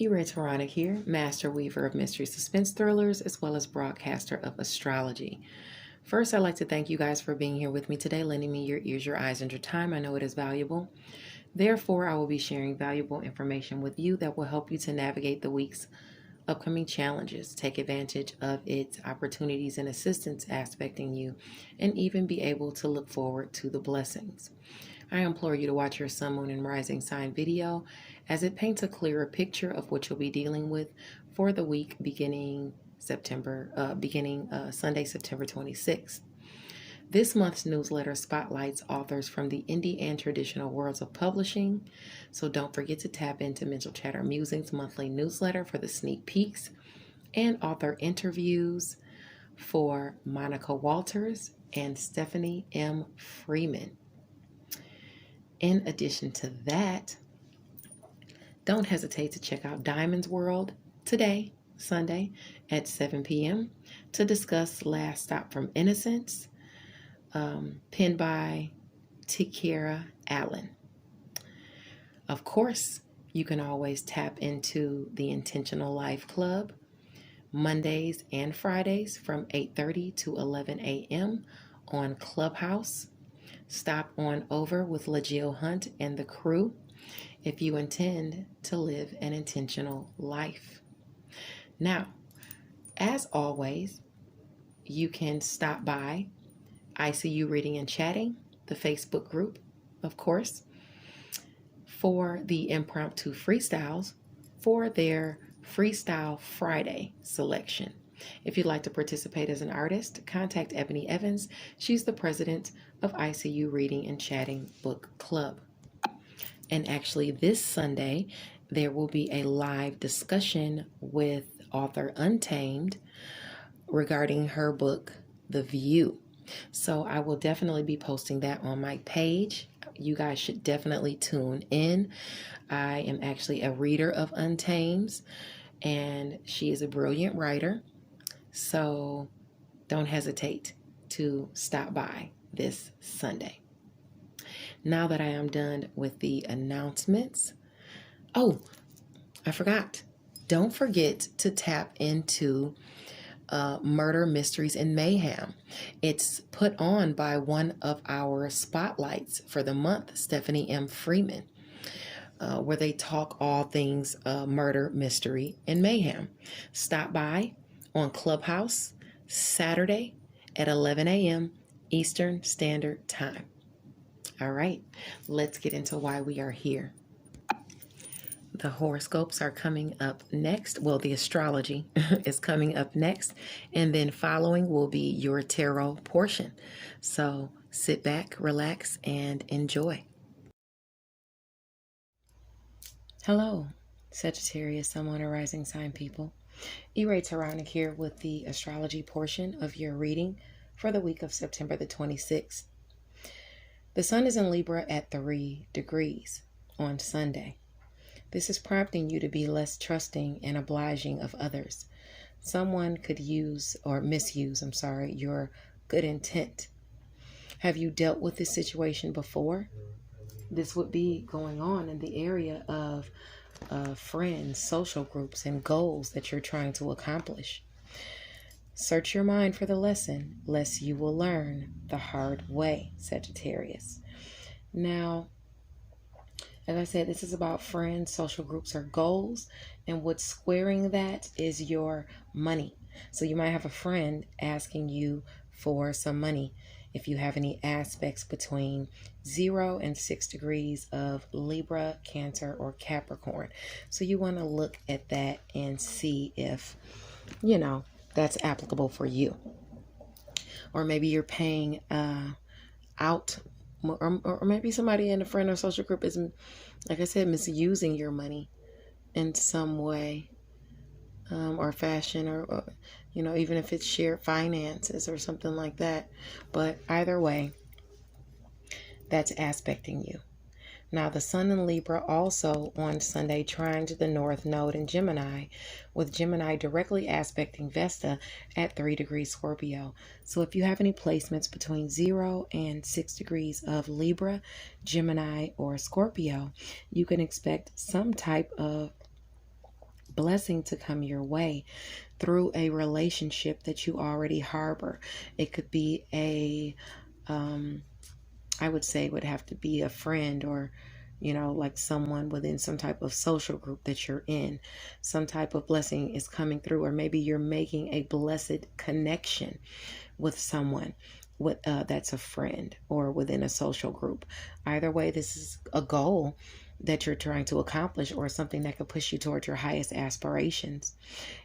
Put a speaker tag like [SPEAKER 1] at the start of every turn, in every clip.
[SPEAKER 1] Eretoronic here, master weaver of mystery suspense thrillers, as well as broadcaster of astrology. First, I'd like to thank you guys for being here with me today, lending me your ears, your eyes, and your time. I know it is valuable. Therefore, I will be sharing valuable information with you that will help you to navigate the week's upcoming challenges, take advantage of its opportunities and assistance aspecting you, and even be able to look forward to the blessings. I implore you to watch your sun, moon, and rising sign video as it paints a clearer picture of what you'll be dealing with for the week beginning Sunday, September 26th. This month's newsletter spotlights authors from the indie and traditional worlds of publishing, so don't forget to tap into Mental Chatter Musings monthly newsletter for the sneak peeks and author interviews for Monica Walters and Stephanie M. Freeman. In addition to that, don't hesitate to check out Diamond's World today, Sunday, at 7 p.m. to discuss Last Stop from Innocence, penned by Tikiera Allen. Of course, you can always tap into the Intentional Life Club Mondays and Fridays from 8:30 to 11 a.m. on Clubhouse. Stop on over with LaGill Hunt and the crew if you intend to live an intentional life. Now, as always, you can stop by ICU Reading and Chatting, the Facebook group, of course, for the impromptu freestyles for their Freestyle Friday selection. If you'd like to participate as an artist, contact Ebony Evans. She's the president of ICU Reading and Chatting Book Club. And actually this Sunday, there will be a live discussion with author Untamed regarding her book, The View. So I will definitely be posting that on my page. You guys should definitely tune in. I am actually a reader of Untamed, and she is a brilliant writer. So don't hesitate to stop by this Sunday. Now that I am done with the announcements. Oh, I forgot. Don't forget to tap into Murder, Mysteries, and Mayhem. It's put on by one of our spotlights for the month, Stephanie M. Freeman, where they talk all things murder, mystery, and mayhem. Stop by on Clubhouse Saturday at 11 a.m. Eastern Standard Time. All right, let's get into why we are here. The horoscopes are coming up next. Well, the astrology is coming up next, and then following will be your tarot portion. So sit back, relax, and enjoy. Hello, Sagittarius, Sun, Moon, and Rising sign people. Eretoronic here with the astrology portion of your reading for the week of September the 26th. The sun is in Libra at 3 degrees on Sunday. This is prompting you to be less trusting and obliging of others. Someone could use or misuse, your good intent. Have you dealt with this situation before? This would be going on in the area of friends, social groups, and goals that you're trying to accomplish. Search your mind for the lesson, lest you will learn the hard way, Sagittarius. Now, as I said, this is about friends, social groups, or goals, and what's squaring that is your money. So you might have a friend asking you for some money if you have any aspects between 0 and 6 degrees of Libra, Cancer, or Capricorn. So you want to look at that and see if, that's applicable for you. Or maybe you're paying out, or maybe somebody in a friend or social group is, like I said, misusing your money in some way, or fashion, or even if it's shared finances or something like that. But either way, that's aspecting you. Now, the sun in Libra also on Sunday trine to the North Node in Gemini, with Gemini directly aspecting Vesta at 3 degrees Scorpio. So if you have any placements between 0 and 6 degrees of Libra, Gemini, or Scorpio, you can expect some type of blessing to come your way through a relationship that you already harbor. It could be I would say it would have to be a friend, or like someone within some type of social group that you're in. Some type of blessing is coming through, or maybe you're making a blessed connection with someone that's a friend or within a social group. Either way, this is a goal that you're trying to accomplish, or something that could push you towards your highest aspirations.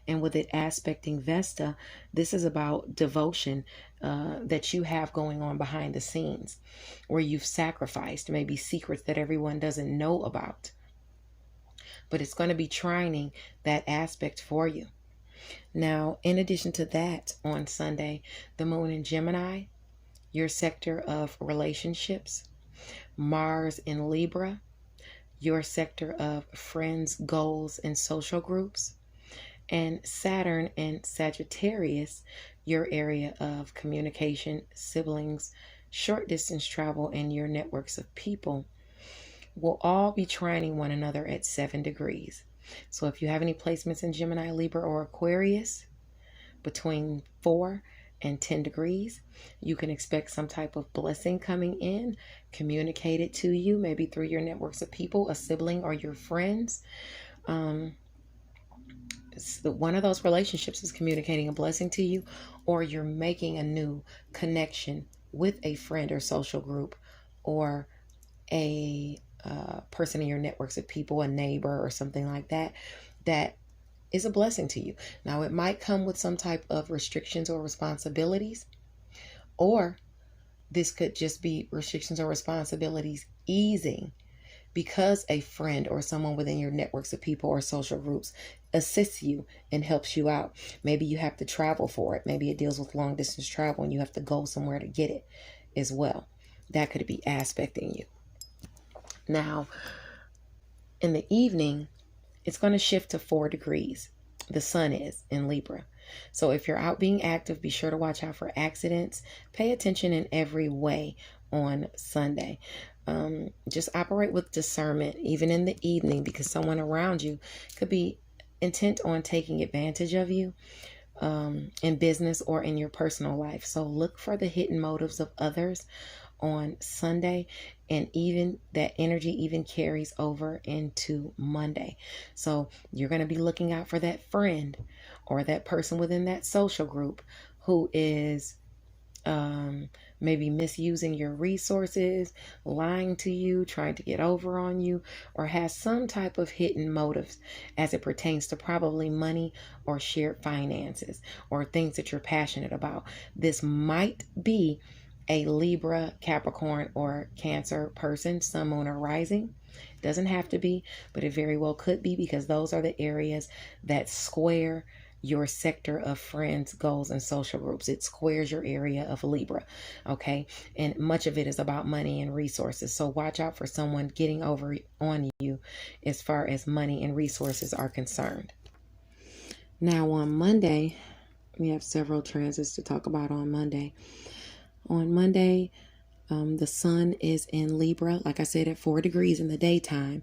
[SPEAKER 1] And with it aspecting Vesta, this is about devotion that you have going on behind the scenes, where you've sacrificed maybe secrets that everyone doesn't know about. But it's going to be trining that aspect for you. Now, in addition to that, on Sunday, the moon in Gemini, your sector of relationships, Mars in Libra, your sector of friends, goals, and social groups, and Saturn in Sagittarius, your area of communication, siblings, short distance travel, and your networks of people, will all be trining one another at 7 degrees. So if you have any placements in Gemini, Libra, or Aquarius between 4 and 10 degrees, you can expect some type of blessing coming in, communicated to you, maybe through your networks of people, a sibling, or your friends. One of those relationships is communicating a blessing to you, or you're making a new connection with a friend or social group, or a person in your networks of people, a neighbor or something like that, that is a blessing to you. Now, it might come with some type of restrictions or responsibilities, or this could just be restrictions or responsibilities easing because a friend or someone within your networks of people or social groups assists you and helps you out. Maybe you have to travel for it. Maybe it deals with long distance travel and you have to go somewhere to get it as well. That could be aspecting you. Now, in the evening, it's going to shift to 4 degrees. The sun is in Libra. So if you're out being active, be sure to watch out for accidents. Pay attention in every way on Sunday. Just operate with discernment, even in the evening, because someone around you could be intent on taking advantage of you in business or in your personal life. So look for the hidden motives of others on Sunday, and even that energy even carries over into Monday. So you're going to be looking out for that friend or that person within that social group who is maybe misusing your resources, lying to you, trying to get over on you, or has some type of hidden motives as it pertains to probably money or shared finances or things that you're passionate about. This might be a Libra, Capricorn, or Cancer person, sun, moon, or rising. Doesn't have to be, but it very well could be, because those are the areas that square your sector of friends, goals, and social groups. It squares your area of Libra, okay? And much of it is about money and resources. So watch out for someone getting over on you as far as money and resources are concerned. Now on Monday, we have several transits to talk about on Monday. On Monday, the sun is in Libra, like I said, at 4 degrees in the daytime.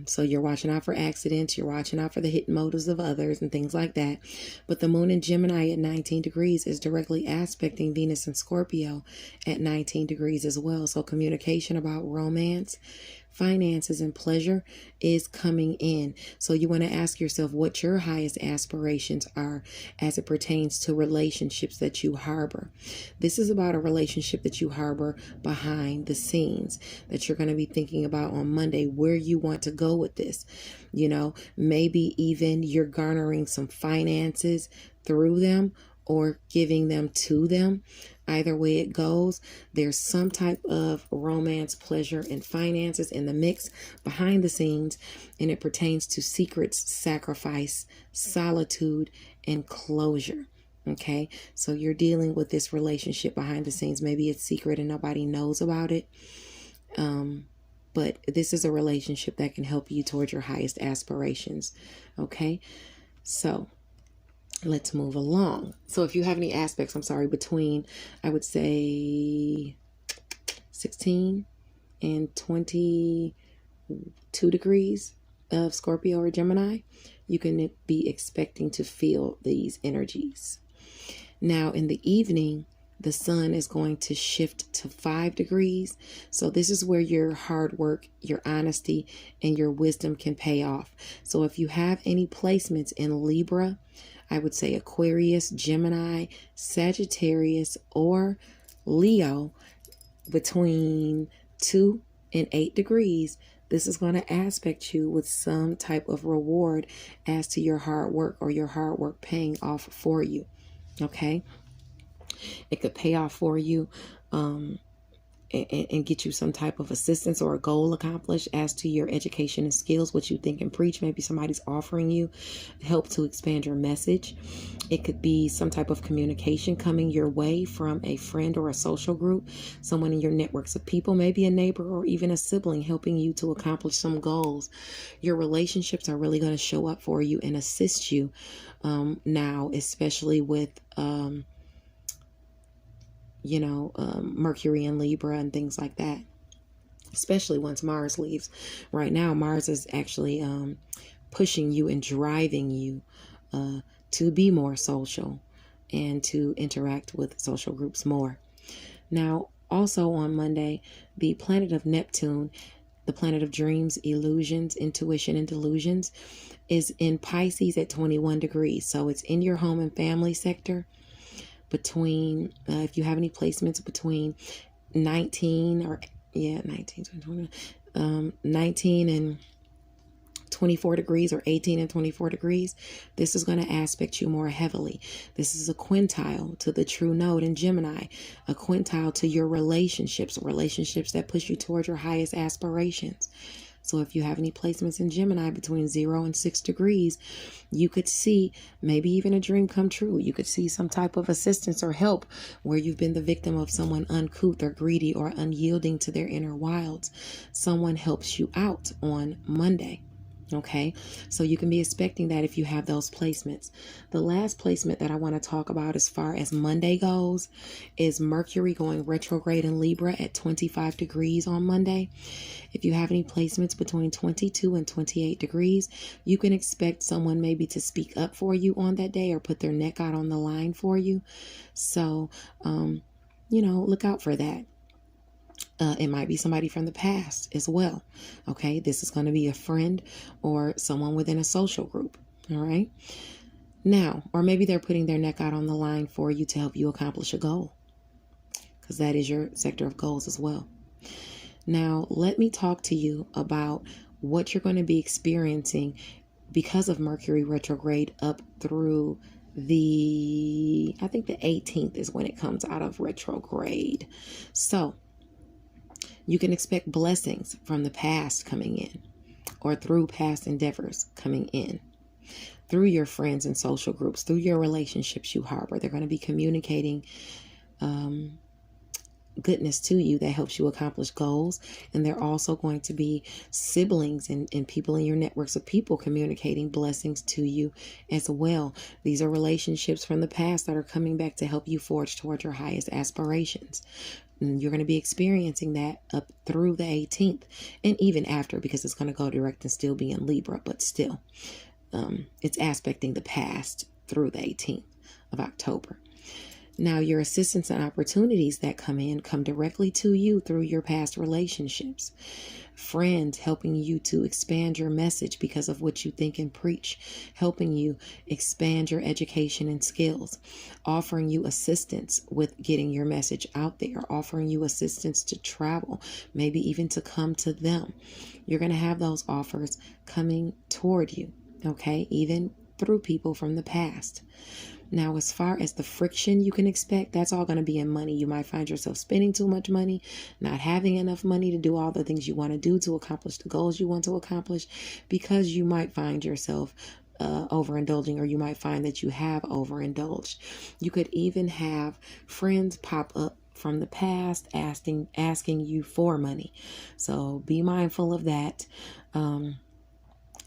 [SPEAKER 1] So you're watching out for accidents. You're watching out for the hidden motives of others and things like that. But the moon in Gemini at 19 degrees is directly aspecting Venus and Scorpio at 19 degrees as well. So communication about romance, finances, and pleasure is coming in. So you want to ask yourself what your highest aspirations are as it pertains to relationships that you harbor. This is about a relationship that you harbor behind the scenes that you're going to be thinking about on Monday, where you want to go with this. Maybe even you're garnering some finances through them or giving them to them. Either way it goes, there's some type of romance, pleasure, and finances in the mix behind the scenes, and it pertains to secrets, sacrifice, solitude, and closure. Okay, so you're dealing with this relationship behind the scenes. Maybe it's secret and nobody knows about it. But this is a relationship that can help you towards your highest aspirations. Okay, so let's move along. So if you have any aspects, between, I would say 16 and 22 degrees of Scorpio or Gemini, you can be expecting to feel these energies. Now in the evening, the sun is going to shift to 5 degrees. So this is where your hard work, your honesty, and your wisdom can pay off. So if you have any placements in Libra, I would say Aquarius, Gemini, Sagittarius, or Leo between 2 and 8 degrees, this is going to aspect you with some type of reward as to your hard work or your hard work paying off for you. Okay? It could pay off for you and get you some type of assistance or a goal accomplished as to your education and skills, what you think and preach. Maybe somebody's offering you help to expand your message. It could be some type of communication coming your way from a friend or a social group, someone in your networks of people, maybe a neighbor or even a sibling helping you to accomplish some goals. Your relationships are really going to show up for you and assist you now, especially with Mercury and Libra and things like that, especially once Mars leaves. Right now, Mars is actually pushing you and driving you to be more social and to interact with social groups more. Now, also on Monday, the planet of Neptune, the planet of dreams, illusions, intuition, and delusions, is in Pisces at 21 degrees. So it's in your home and family sector. Between, if you have any placements between 19 and 24 degrees or 18 and 24 degrees, this is going to aspect you more heavily. This is a quintile to the true node in Gemini, a quintile to your relationships that push you towards your highest aspirations. So if you have any placements in Gemini between 0 and 6 degrees, you could see maybe even a dream come true. You could see some type of assistance or help where you've been the victim of someone uncouth or greedy or unyielding to their inner wilds. Someone helps you out on Monday. Okay, so you can be expecting that if you have those placements. The last placement that I want to talk about as far as Monday goes is Mercury going retrograde in Libra at 25 degrees on Monday. If you have any placements between 22 and 28 degrees, you can expect someone maybe to speak up for you on that day or put their neck out on the line for you. So, look out for that. It might be somebody from the past as well. Okay, this is going to be a friend or someone within a social group. All right. Now, or maybe they're putting their neck out on the line for you to help you accomplish a goal, because that is your sector of goals as well. Now, let me talk to you about what you're going to be experiencing because of Mercury retrograde up through the 18th is when it comes out of retrograde. So you can expect blessings from the past coming in, or through past endeavors coming in, through your friends and social groups, through your relationships you harbor. They're going to be communicating goodness to you that helps you accomplish goals. And they're also going to be siblings and people in your networks of people communicating blessings to you as well. These are relationships from the past that are coming back to help you forge toward your highest aspirations. And you're going to be experiencing that up through the 18th and even after, because it's going to go direct and still be in Libra, but still it's aspecting the past through the 18th of October. Now, your assistance and opportunities that come directly to you through your past relationships. Friends helping you to expand your message because of what you think and preach, helping you expand your education and skills, offering you assistance with getting your message out there, offering you assistance to travel, maybe even to come to them. You're going to have those offers coming toward you, okay, even through people from the past. Now, as far as the friction you can expect, that's all going to be in money. You might find yourself spending too much money, not having enough money to do all the things you want to do to accomplish the goals you want to accomplish, because you might find yourself overindulging, or you might find that you have overindulged. You could even have friends pop up from the past asking you for money. So be mindful of that.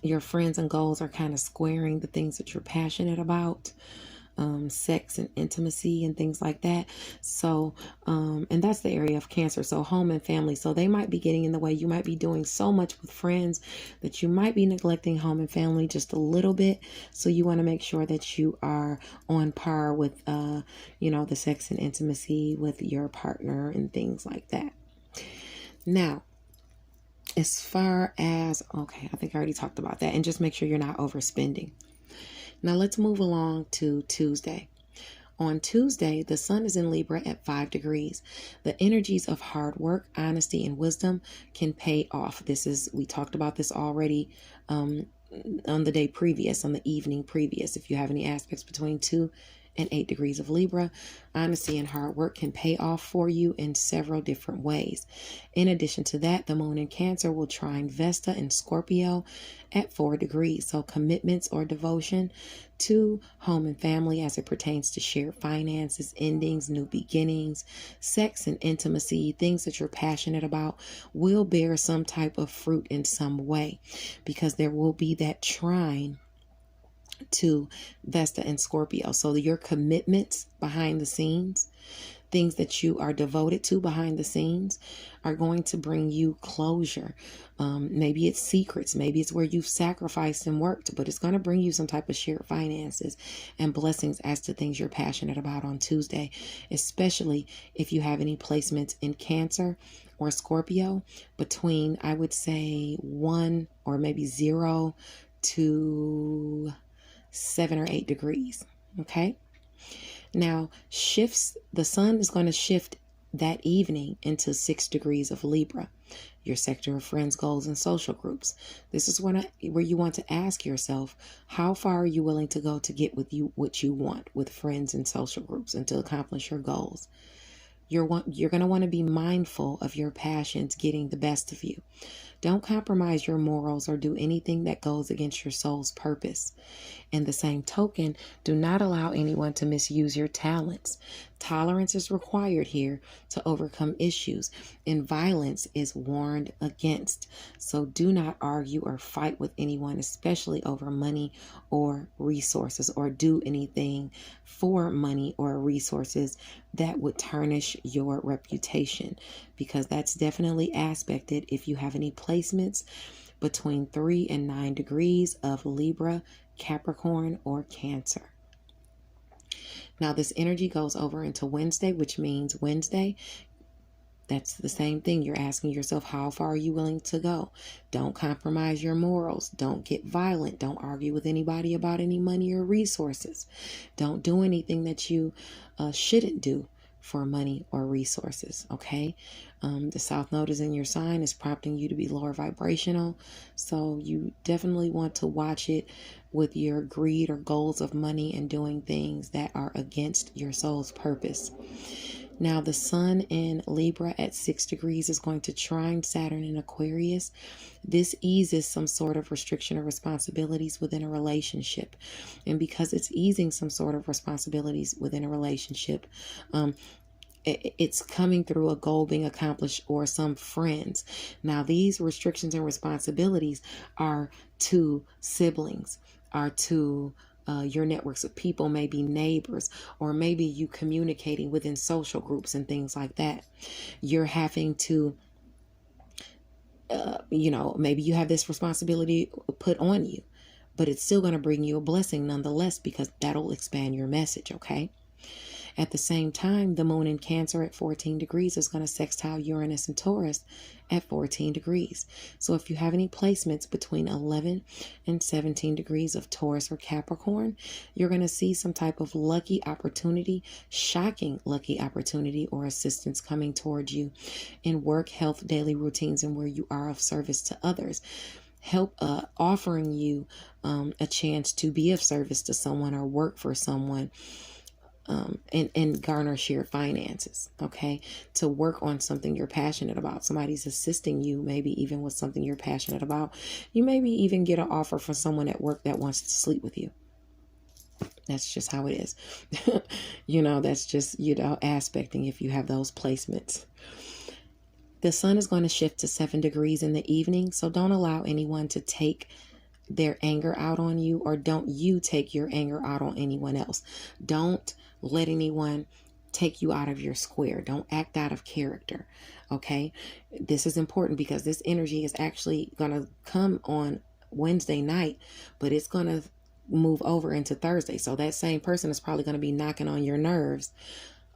[SPEAKER 1] Your friends and goals are kind of squaring the things that you're passionate about. sex and intimacy and things like that. So, and that's the area of Cancer. So home and family. So they might be getting in the way. You might be doing so much with friends that you might be neglecting home and family just a little bit. So you want to make sure that you are on par with, the sex and intimacy with your partner and things like that. Now, as far as, okay, I think I already talked about that. And just make sure you're not overspending. Now let's move along to Tuesday. On Tuesday, the sun is in Libra at 5 degrees. The energies of hard work, honesty, and wisdom can pay off. We talked about this already on the day previous, on the evening previous. If you have any aspects between 2 and 8 degrees of Libra, honesty and hard work can pay off for you in several different ways. In addition to that, the moon in Cancer will trine Vesta in Scorpio at 4 degrees. So commitments or devotion to home and family as it pertains to shared finances, endings, new beginnings, sex and intimacy, things that you're passionate about will bear some type of fruit in some way, because there will be that trine to Vesta and Scorpio. So your commitments behind the scenes, things that you are devoted to behind the scenes, are going to bring you closure. Maybe it's secrets, maybe it's where you've sacrificed and worked, but it's going to bring you some type of shared finances and blessings as to things you're passionate about on Tuesday, especially if you have any placements in Cancer or Scorpio between, I would say, 1 or maybe 0 to 7 or 8 degrees. Okay. Now the sun is going to shift that evening into 6 degrees of Libra, your sector of friends, goals, and social groups. This is where you want to ask yourself, how far are you willing to go to get what you want with friends and social groups and to accomplish your goals? You're going to want to be mindful of your passions getting the best of you. Don't compromise your morals or do anything that goes against your soul's purpose. In the same token, do not allow anyone to misuse your talents. Tolerance is required here to overcome issues, and violence is warned against. So do not argue or fight with anyone, especially over money or resources, or do anything for money or resources that would tarnish your reputation, because that's definitely aspected if you have any placements between 3 and 9 degrees of Libra, Capricorn, or Cancer. Now this energy goes over into Wednesday, which means Wednesday, that's the same thing. You're asking yourself, how far are you willing to go? Don't compromise your morals. Don't get violent. Don't argue with anybody about any money or resources. Don't do anything that you shouldn't do for money or resources. Okay. The South Node is in your sign, is prompting you to be lower vibrational. So you definitely want to watch it with your greed or goals of money and doing things that are against your soul's purpose. Now the sun in Libra at 6 degrees is going to trine Saturn in Aquarius. This eases some sort of restriction or responsibilities within a relationship. And because it's easing some sort of responsibilities within a relationship, it's coming through a goal being accomplished or some friends. Now these restrictions and responsibilities are to siblings, are to your networks of people, maybe neighbors, or maybe you communicating within social groups and things like that. You're having to, maybe you have this responsibility put on you, but it's still going to bring you a blessing nonetheless, because that'll expand your message. Okay. At the same time, the moon in Cancer at 14 degrees is going to sextile Uranus and Taurus at 14 degrees. So if you have any placements between 11 and 17 degrees of Taurus or Capricorn, you're going to see some type of lucky opportunity, shocking lucky opportunity or assistance coming towards you in work, health, daily routines, and where you are of service to others. Help offering you a chance to be of service to someone or work for someone. And garner shared finances, okay, to work on something you're passionate about. Somebody's assisting you, maybe even with something you're passionate about. You maybe even get an offer from someone at work that wants to sleep with you. That's just how it is. That's just, aspecting if you have those placements. The sun is going to shift to 7 degrees in the evening, so don't allow anyone to take their anger out on you, or don't you take your anger out on anyone else. Don't let anyone take you out of your square. Don't act out of character. Okay. This is important because this energy is actually going to come on Wednesday night, but it's going to move over into Thursday. So that same person is probably going to be knocking on your nerves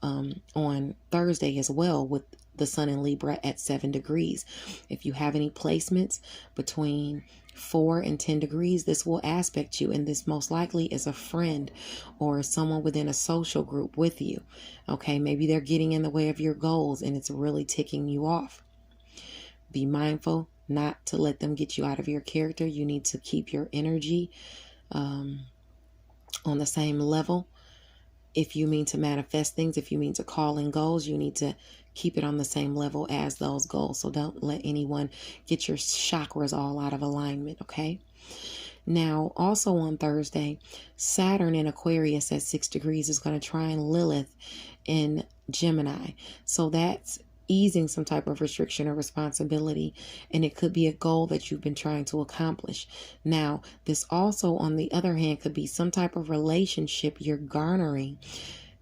[SPEAKER 1] on Thursday as well, with the sun in Libra at 7 degrees. If you have any placements between 4 and 10 degrees, this will aspect you, and this most likely is a friend or someone within a social group with you. Okay, maybe they're getting in the way of your goals and it's really ticking you off. Be mindful not to let them get you out of your character. You need to keep your energy on the same level. If you mean to manifest things, if you mean to call in goals, you need to keep it on the same level as those goals. So don't let anyone get your chakras all out of alignment, okay? Now, also on Thursday, Saturn in Aquarius at 6 degrees is going to trine Lilith in Gemini. So that's easing some type of restriction or responsibility, and it could be a goal that you've been trying to accomplish. Now, this also, on the other hand, could be some type of relationship you're garnering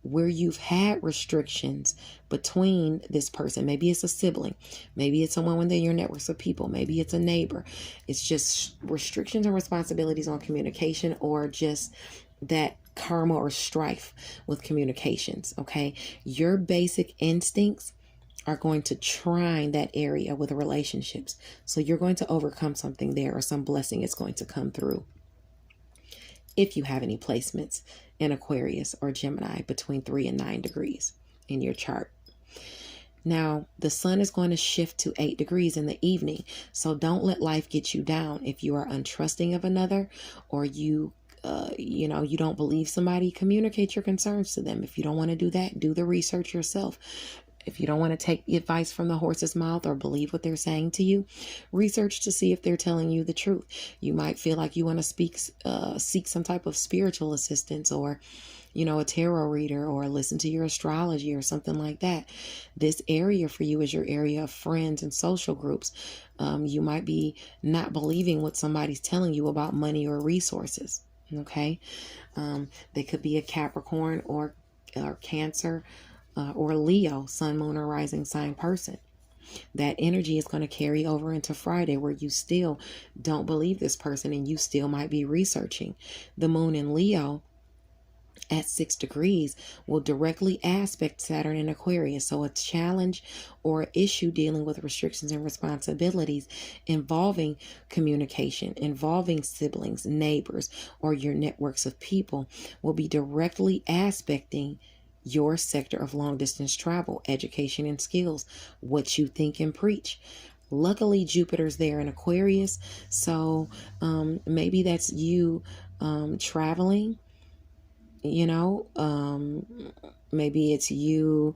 [SPEAKER 1] where you've had restrictions between this person. Maybe it's a sibling, maybe it's someone within your networks of people, maybe it's a neighbor. It's just restrictions and responsibilities on communication, or just that karma or strife with communications. Okay, your basic instincts are going to trine that area with relationships. So you're going to overcome something there, or some blessing is going to come through. If you have any placements in Aquarius or Gemini between 3 and 9 degrees in your chart. Now, the sun is going to shift to 8 degrees in the evening. So don't let life get you down. If you are untrusting of another, or you don't believe somebody, communicate your concerns to them. If you don't want to do that, do the research yourself. If you don't want to take advice from the horse's mouth or believe what they're saying to you, research to see if they're telling you the truth. You might feel like you want to seek some type of spiritual assistance, or, a tarot reader, or listen to your astrology or something like that. This area for you is your area of friends and social groups. You might be not believing what somebody's telling you about money or resources. Okay. They could be a Capricorn or Cancer, or Leo, sun, moon, or rising sign person. That energy is going to carry over into Friday, where you still don't believe this person and you still might be researching. The moon in Leo at 6 degrees will directly aspect Saturn in Aquarius. So a challenge or issue dealing with restrictions and responsibilities involving communication, involving siblings, neighbors, or your networks of people will be directly aspecting your sector of long distance travel, education and skills, what you think and preach. Luckily, Jupiter's there in Aquarius. So maybe that's you traveling, maybe it's you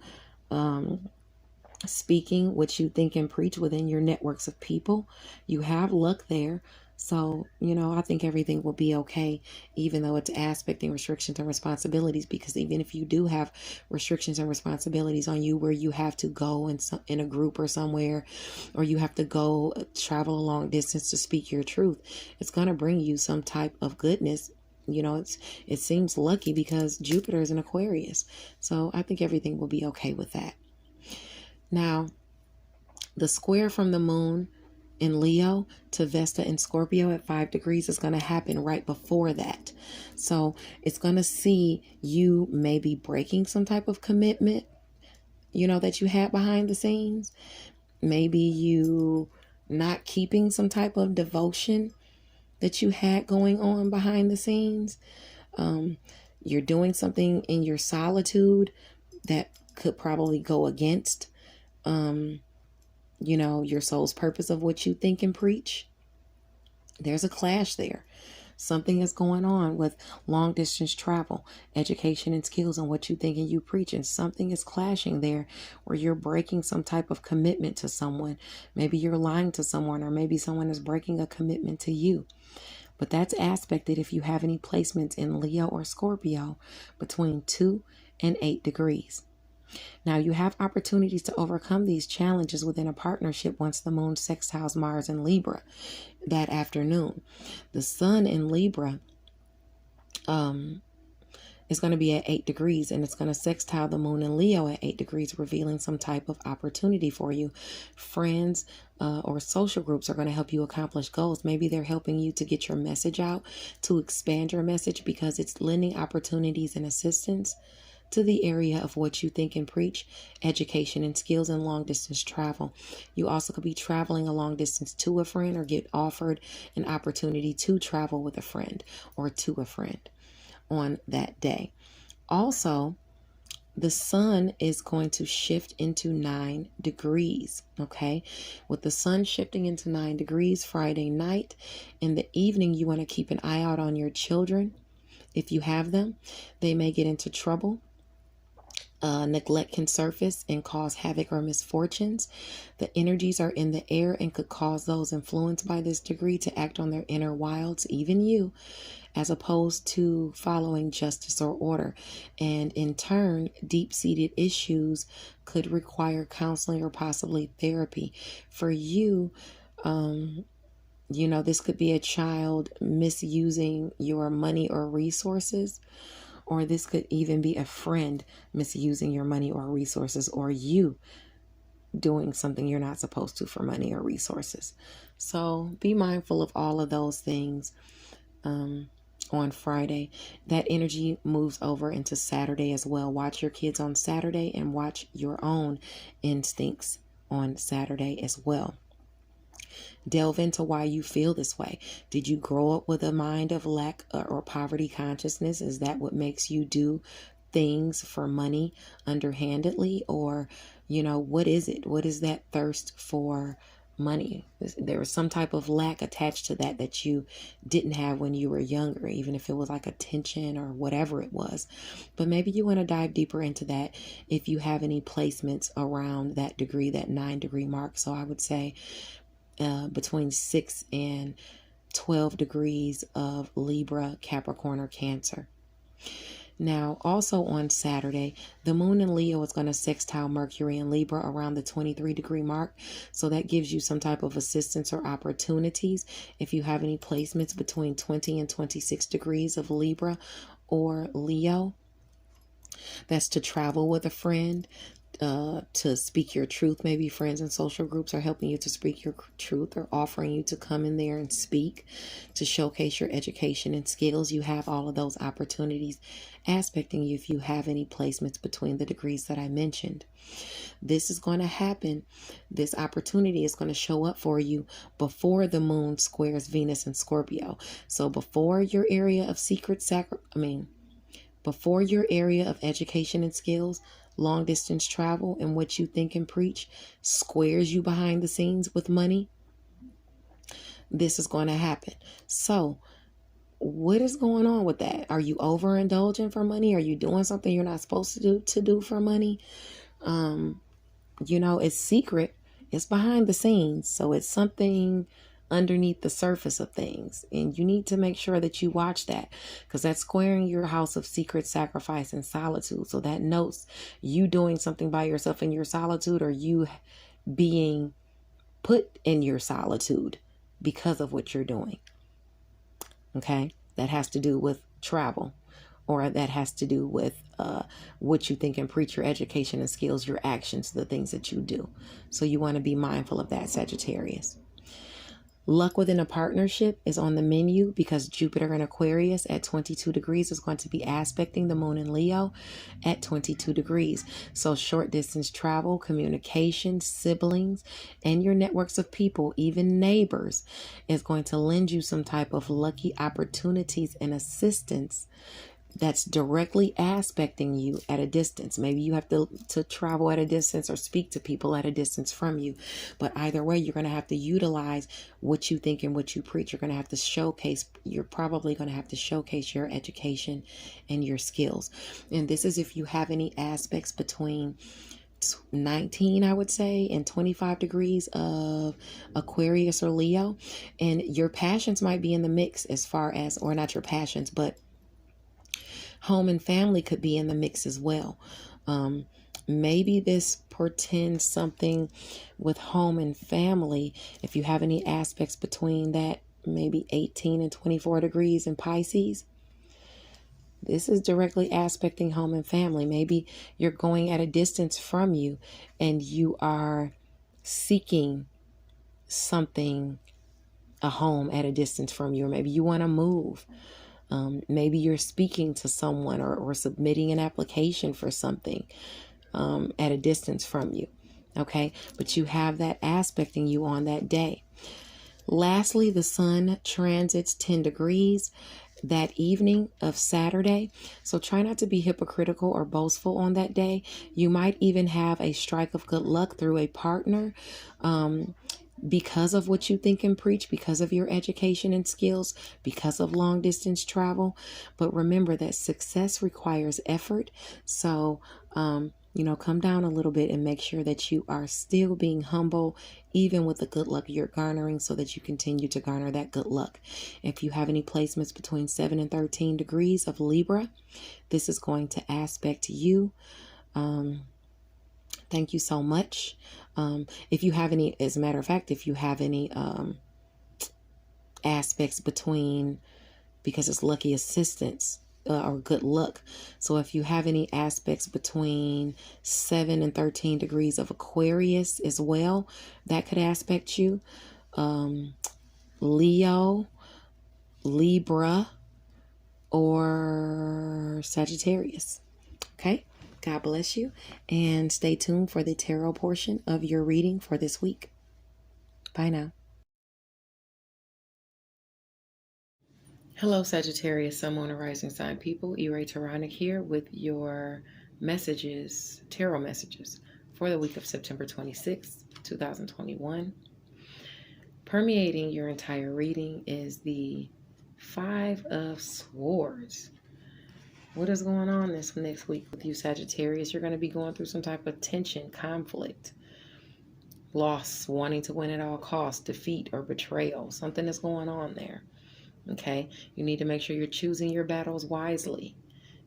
[SPEAKER 1] speaking what you think and preach within your networks of people. You have luck there. So, I think everything will be okay, even though it's aspecting restrictions and responsibilities, because even if you do have restrictions and responsibilities on you where you have to go in a group or somewhere, or you have to go travel a long distance to speak your truth, it's going to bring you some type of goodness. It seems lucky because Jupiter is in Aquarius. So I think everything will be okay with that. Now, the square from the moon in Leo to Vesta in Scorpio at 5 degrees is going to happen right before that. So it's going to see you maybe breaking some type of commitment, that you had behind the scenes. Maybe you not keeping some type of devotion that you had going on behind the scenes. You're doing something in your solitude that could probably go against your soul's purpose of what you think and preach. There's a clash there. Something is going on with long distance travel, education and skills, and what you think and you preach. And something is clashing there where you're breaking some type of commitment to someone. Maybe you're lying to someone, or maybe someone is breaking a commitment to you. But that's aspected if you have any placements in Leo or Scorpio between 2 and 8 degrees. Now, you have opportunities to overcome these challenges within a partnership once the moon sextiles Mars in Libra that afternoon. The sun in Libra is going to be at 8 degrees, and it's going to sextile the moon in Leo at 8 degrees, revealing some type of opportunity for you. Friends or social groups are going to help you accomplish goals. Maybe they're helping you to get your message out, to expand your message, because it's lending opportunities and assistance to the area of what you think and preach, education and skills, and long distance travel. You also could be traveling a long distance to a friend, or get offered an opportunity to travel with a friend or to a friend on that day. Also, the sun is going to shift into 9 degrees. Okay. With the sun shifting into 9 degrees Friday night, in the evening, you want to keep an eye out on your children. If you have them, they may get into trouble. Neglect can surface and cause havoc or misfortunes. The energies are in the air and could cause those influenced by this degree to act on their inner wilds, even you, as opposed to following justice or order. And in turn, deep-seated issues could require counseling or possibly therapy. For you, this could be a child misusing your money or resources, or this could even be a friend misusing your money or resources, or you doing something you're not supposed to for money or resources. So be mindful of all of those things on Friday. That energy moves over into Saturday as well. Watch your kids on Saturday and watch your own instincts on Saturday as well. Delve into why you feel this way. Did you grow up with a mind of lack or poverty consciousness? Is that what makes you do things for money underhandedly? Or, what is it? What is that thirst for money? There was some type of lack attached to that you didn't have when you were younger, even if it was like a tension or whatever it was. But maybe you want to dive deeper into that if you have any placements around that degree, that 9 degree mark. So I would say between 6 and 12 degrees of Libra, Capricorn, or Cancer. Now, also on Saturday, the moon in Leo is going to sextile Mercury in Libra around the 23 degree mark. So that gives you some type of assistance or opportunities if you have any placements between 20 and 26 degrees of Libra or Leo. That's to travel with a friend, to speak your truth. Maybe friends and social groups are helping you to speak your truth, or offering you to come in there and speak, to showcase your education and skills. You have all of those opportunities aspecting you if you have any placements between the degrees that I mentioned. This is going to happen. This opportunity is going to show up for you before the moon squares Venus and Scorpio. So before your area of before your area of education and skills, long distance travel, and what you think and preach squares you behind the scenes with money, this is going to happen. So what is going on with that? Are you overindulging for money? Are you doing something you're not supposed to do for money? It's secret. It's behind the scenes. So it's something underneath the surface of things. And you need to make sure that you watch that, because that's squaring your house of secret, sacrifice, and solitude. So that notes you doing something by yourself in your solitude, or you being put in your solitude because of what you're doing. Okay. That has to do with travel, or that has to do with what you think and preach, your education and skills, your actions, the things that you do. So you want to be mindful of that, Sagittarius. Luck within a partnership is on the menu, because Jupiter in Aquarius at 22 degrees is going to be aspecting the moon in Leo at 22 degrees. So short distance travel, communication, siblings, and your networks of people, even neighbors, is going to lend you some type of lucky opportunities and assistance that's directly aspecting you at a distance. Maybe you have to travel at a distance, or speak to people at a distance from you. But either way, you're going to have to utilize what you think and what you preach. You're probably going to have to showcase your education and your skills. And this is if you have any aspects between 19, I would say, and 25 degrees of Aquarius or Leo. And your passions might be in the mix, as far as, or not your passions, but home and family could be in the mix as well. Maybe this portends something with home and family. If you have any aspects between that, maybe 18 and 24 degrees in Pisces, this is directly aspecting home and family. Maybe you're going at a distance from you and you are seeking something, a home at a distance from you, or maybe you want to move. Maybe you're speaking to someone or submitting an application for something at a distance from you. Okay, but you have that aspecting you on that day. Lastly, the sun transits 10 degrees that evening of Saturday. So try not to be hypocritical or boastful on that day. You might even have a strike of good luck through a partner, because of what you think and preach, because of your education and skills, because of long distance travel. But remember that success requires effort. So, come down a little bit and make sure that you are still being humble, even with the good luck you're garnering, so that you continue to garner that good luck. If you have any placements between 7 and 13 degrees of Libra, this is going to aspect you. Thank you so much. If you have any, as a matter of fact, if you have any aspects between, because it's lucky assistance or good luck. So if you have any aspects between 7 and 13 degrees of Aquarius as well, that could aspect you. Leo, Libra, or Sagittarius. Okay. God bless you, and stay tuned for the tarot portion of your reading for this week. Bye now. Hello, Sagittarius, Sun, Moon, and Rising Sign people. E-Ray Taronic here with your messages, tarot messages for the week of September 26th, 2021. Permeating your entire reading is the Five of Swords. What is going on this next week with you, Sagittarius? You're going to be going through some type of tension, conflict, loss, wanting to win at all costs, defeat, or betrayal. Something is going on there. Okay? You need to make sure you're choosing your battles wisely.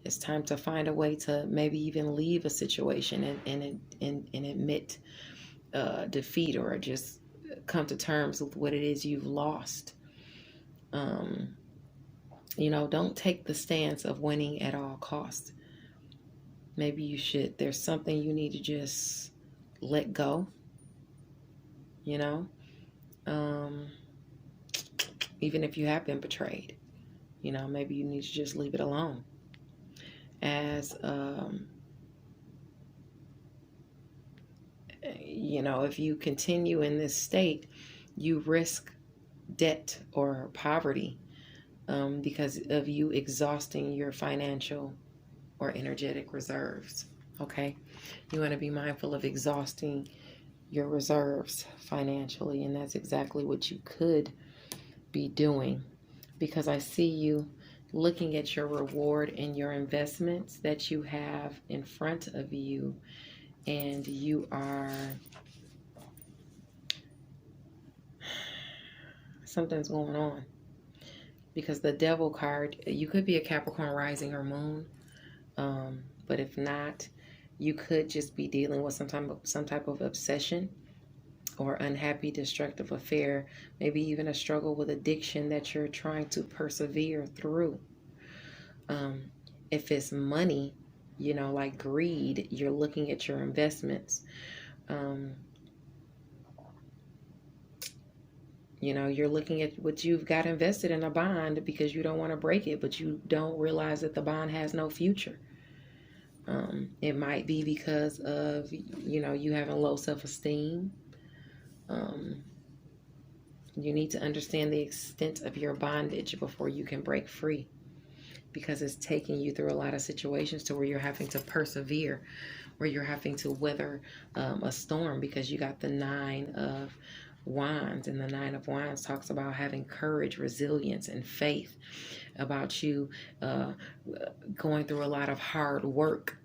[SPEAKER 1] It's time to find a way to maybe even leave a situation and admit defeat, or just come to terms with what it is you've lost. Don't take the stance of winning at all costs. Maybe you should. There's something you need to just let go. Even if you have been betrayed, maybe you need to just leave it alone. As, if you continue in this state, you risk debt or poverty because of you exhausting your financial or energetic reserves. Okay, you want to be mindful of exhausting your reserves financially, and that's exactly what you could be doing, because I see you looking at your reward and your investments that you have in front of you, and you are, something's going on, because the Devil card, you could be a Capricorn rising or moon, but if not, you could just be dealing with some type of obsession or unhappy, destructive affair, maybe even a struggle with addiction that you're trying to persevere through. If it's money, like greed, you're looking at your investments. You're looking at what you've got invested in a bond because you don't want to break it, but you don't realize that the bond has no future. It might be because of, you having low self-esteem. You need to understand the extent of your bondage before you can break free, because it's taking you through a lot of situations to where you're having to persevere, where you're having to weather a storm, because you got the 9 of Wands, and the 9 of Wands talks about having courage, resilience, and faith, about you going through a lot of hard work,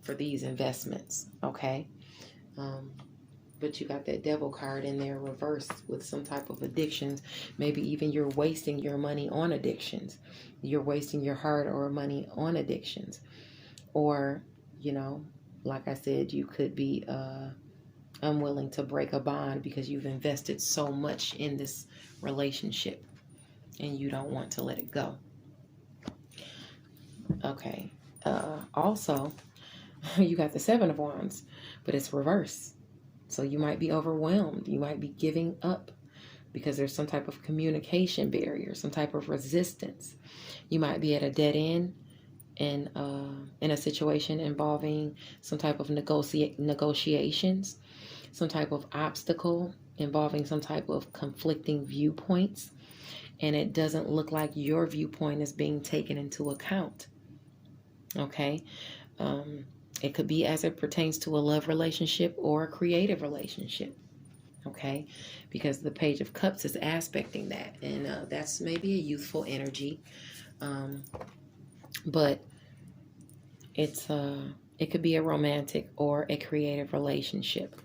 [SPEAKER 1] for these investments. Okay. But you got that Devil card in there reversed with some type of addictions. Maybe even you're wasting your money on addictions. You're wasting your hard-earned money on addictions. Or, Like I said, you could be unwilling to break a bond because you've invested so much in this relationship and you don't want to let it go. Okay. Also, you got the Seven of Wands, but it's reverse. So you might be overwhelmed. You might be giving up because there's some type of communication barrier, some type of resistance. You might be at a dead end in a situation involving some type of negotiations, some type of obstacle involving some type of conflicting viewpoints, and it doesn't look like your viewpoint is being taken into account. Okay. It could be as it pertains to a love relationship or a creative relationship. Okay, because the Page of Cups is aspecting that, and that's maybe a youthful energy, but it could be a romantic or a creative relationship.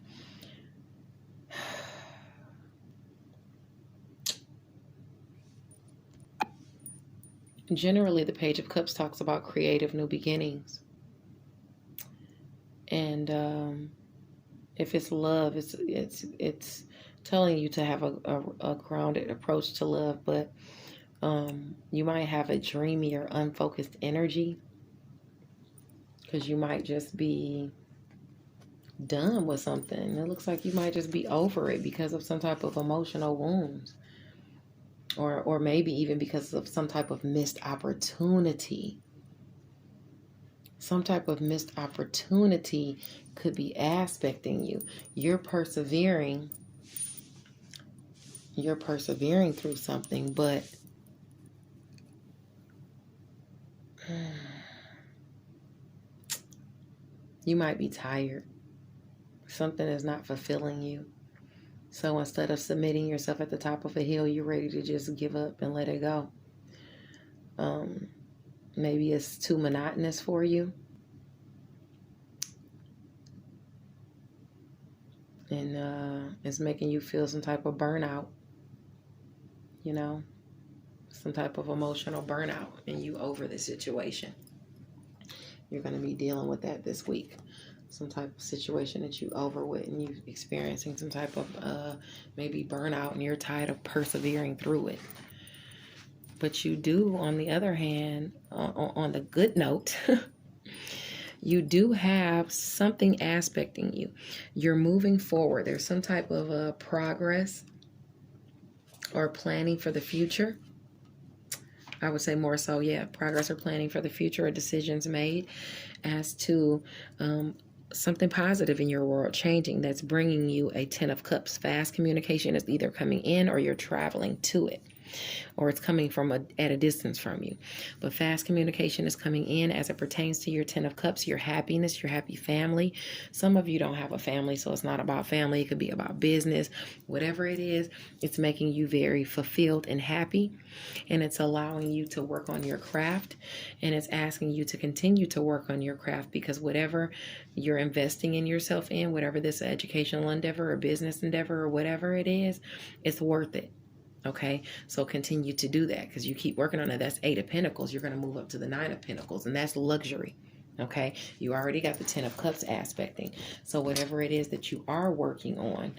[SPEAKER 1] Generally, the Page of Cups talks about creative new beginnings, and if it's love, it's telling you to have a grounded approach to love, but you might have a dreamy or unfocused energy because you might just be done with something. It looks like you might just be over it because of some type of emotional wounds, or maybe even because of some type of missed opportunity. Some type of missed opportunity could be aspecting you. You're persevering through something, but you might be tired. Something is not fulfilling you. So instead of submitting yourself at the top of a hill, you're ready to just give up and let it go. Maybe it's too monotonous for you. And it's making you feel some type of burnout. You know, some type of emotional burnout, and you over the situation. You're going to be dealing with that this week. Some type of situation that you over with, and you're experiencing some type of maybe burnout, and you're tired of persevering through it. But you do, on the other hand, on the good note, you do have something aspecting you. You're moving forward. There's some type of progress or planning for the future. I would say more so, progress or planning for the future, or decisions made as to something positive in your world changing that's bringing you a 10 of Cups. Fast communication is either coming in or you're traveling to it, or it's coming from at a distance from you. But fast communication is coming in as it pertains to your 10 of Cups, your happiness, your happy family. Some of you don't have a family, so it's not about family. It could be about business. Whatever it is, it's making you very fulfilled and happy, and it's allowing you to work on your craft, and it's asking you to continue to work on your craft, because whatever you're investing in yourself in, whatever this educational endeavor or business endeavor or whatever it is, it's worth it. Okay, so continue to do that, because you keep working on it. That's 8 of Pentacles. You're going to move up to the 9 of Pentacles, and that's luxury. Okay, you already got the 10 of Cups aspecting. So whatever it is that you are working on,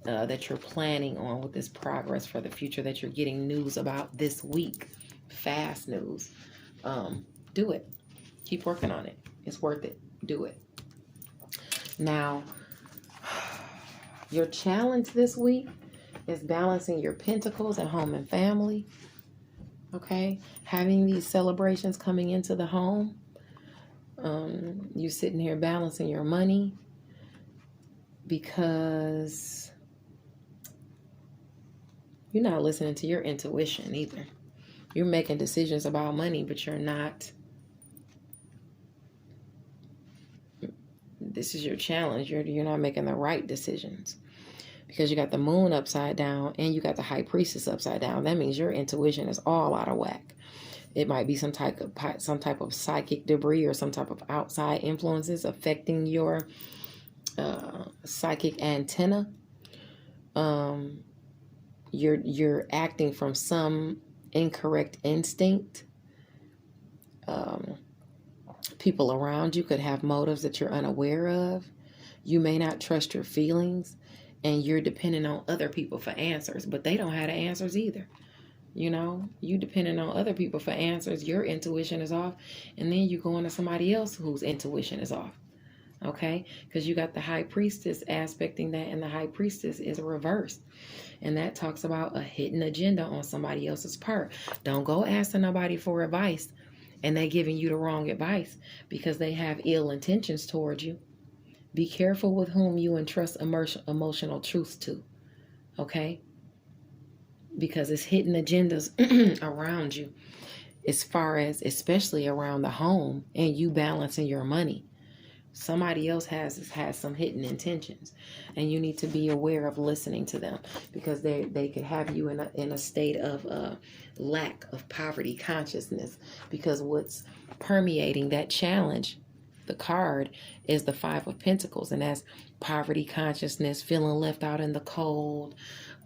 [SPEAKER 1] that you're planning on with this progress for the future, that you're getting news about this week, fast news, do it. Keep working on it. It's worth it. Do it. Now, your challenge this week is balancing your pentacles at home and family. Okay, having these celebrations coming into the home. You sitting here balancing your money, because you're not listening to your intuition either. You're making decisions about money, but you're not. This is your challenge. You're not making the right decisions, because you got the moon upside down and you got the high priestess upside down. That means your intuition is all out of whack. It might be some type of psychic debris or some type of outside influences affecting your psychic antenna. You're acting from some incorrect instinct. People around you could have motives that you're unaware of. You may not trust your feelings, and you're depending on other people for answers, but they don't have the answers either. You know, you depending on other people for answers, your intuition is off, and then you go into somebody else whose intuition is off. Okay, because you got the high priestess aspecting that, and the high priestess is reversed, and that talks about a hidden agenda on somebody else's part. Don't go asking nobody for advice and they giving you the wrong advice because they have ill intentions towards you. Be careful with whom you entrust emotional truths to. Okay, because it's hidden agendas around you, as far as especially around the home and you balancing your money. Somebody else has some hidden intentions, and you need to be aware of listening to them, because they could have you in a state of lack of poverty consciousness, because what's permeating that challenge, the card, is the Five of Pentacles, and that's poverty consciousness, feeling left out in the cold,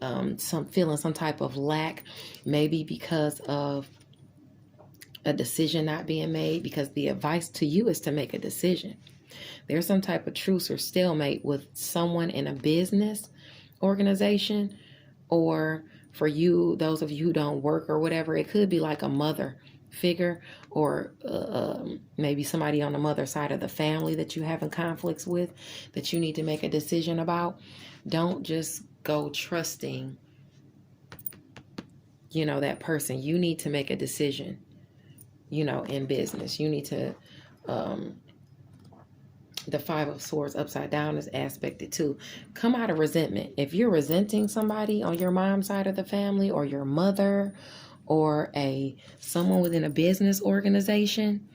[SPEAKER 1] feeling some type of lack, maybe because of a decision not being made, because the advice to you is to make a decision. There's some type of truce or stalemate with someone in a business organization, or for you, those of you who don't work or whatever, it could be like a mother figure, or maybe somebody on the mother side of the family that you having conflicts with, that you need to make a decision about. Don't just go trusting, that person. You need to make a decision, in business. You need to, the Five of Swords upside down is aspected too. Come out of resentment. If you're resenting somebody on your mom's side of the family, or your mother, or someone within a business organization,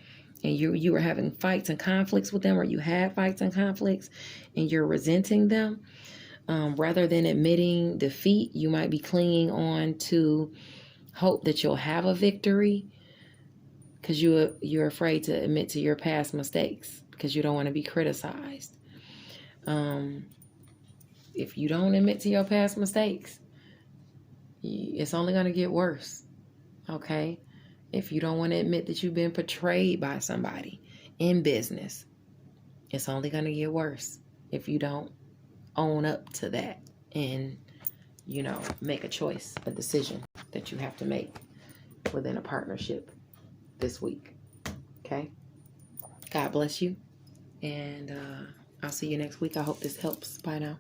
[SPEAKER 1] and you were having fights and conflicts with them, or you had fights and conflicts, and you're resenting them, rather than admitting defeat, you might be clinging on to hope that you'll have a victory, because you're afraid to admit to your past mistakes, because you don't want to be criticized. If you don't admit to your past mistakes, it's only going to get worse. Okay? If you don't want to admit that you've been betrayed by somebody in business, it's only going to get worse if you don't own up to that and, make a choice, a decision that you have to make within a partnership this week. Okay? God bless you. And I'll see you next week. I hope this helps. Bye now.